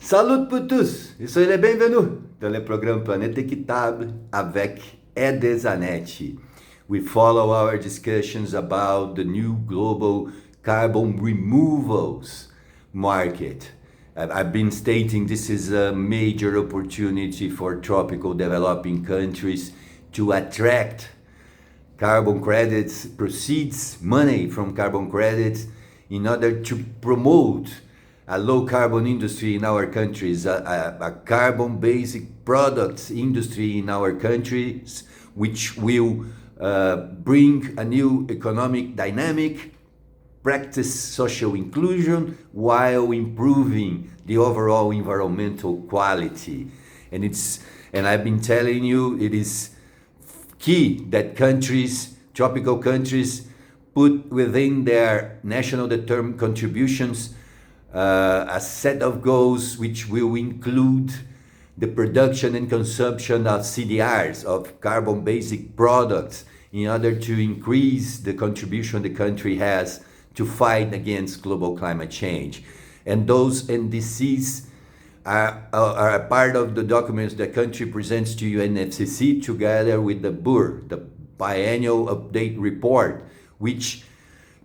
Salut pour tous e soyez les bienvenus dans le programme Planète Équitable avec Edesanet. We follow our discussions about the new global carbon removals market. I've been stating this is a major opportunity for tropical developing countries to attract carbon credits, proceeds, money from carbon credits in order to promote a low carbon industry in our countries, a carbon basic products industry in our countries, which will bring a new economic dynamic, practice social inclusion while improving the overall environmental quality. And I've been telling you, it is key that countries, tropical countries, put within their national determined contributions a set of goals which will include the production and consumption of CDRs, of carbon basic products, in order to increase the contribution the country has to fight against global climate change. And those NDCs are a part of the documents the country presents to UNFCCC together with the BUR, the Biennial Update Report, which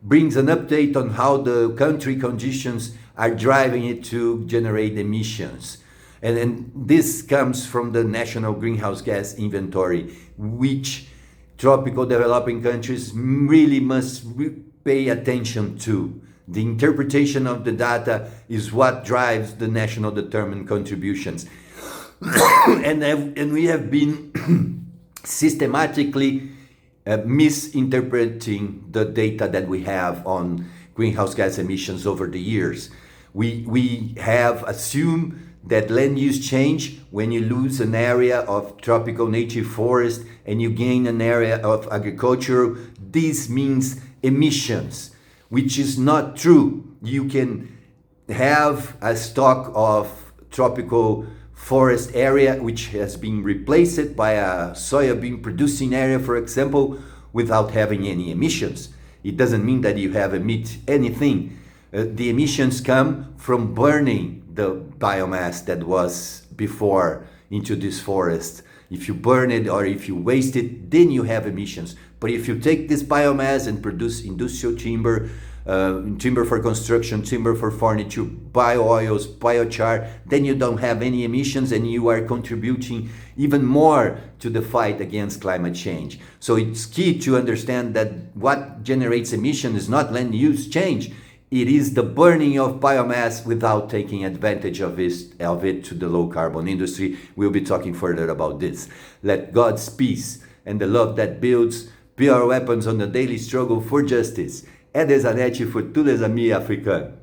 brings an update on how the country conditions are driving it to generate emissions. And this comes from the National Greenhouse Gas Inventory, which tropical developing countries really must pay attention to. The interpretation of the data is what drives the national determined contributions. and we have been systematically misinterpreting the data that we have on greenhouse gas emissions over the years. We have assumed that land use change, when you lose an area of tropical native forest and you gain an area of agriculture, this means emissions, which is not true. You can have a stock of tropical forest area which has been replaced by a soybean producing area, for example, without having any emissions. It doesn't mean that you have emit anything. The emissions come from burning the biomass that was before into this forest. If you burn it or if you waste it, then you have emissions. But if you take this biomass and produce industrial timber, timber for construction, timber for furniture, bio-oils, biochar, then you don't have any emissions and you are contributing even more to the fight against climate change. So it's key to understand that what generates emission is not land use change. It is the burning of biomass without taking advantage of it to the low carbon industry. We'll be talking further about this. Let God's peace and the love that builds be our weapons on the daily struggle for justice. Edesanet for tous les amis africains.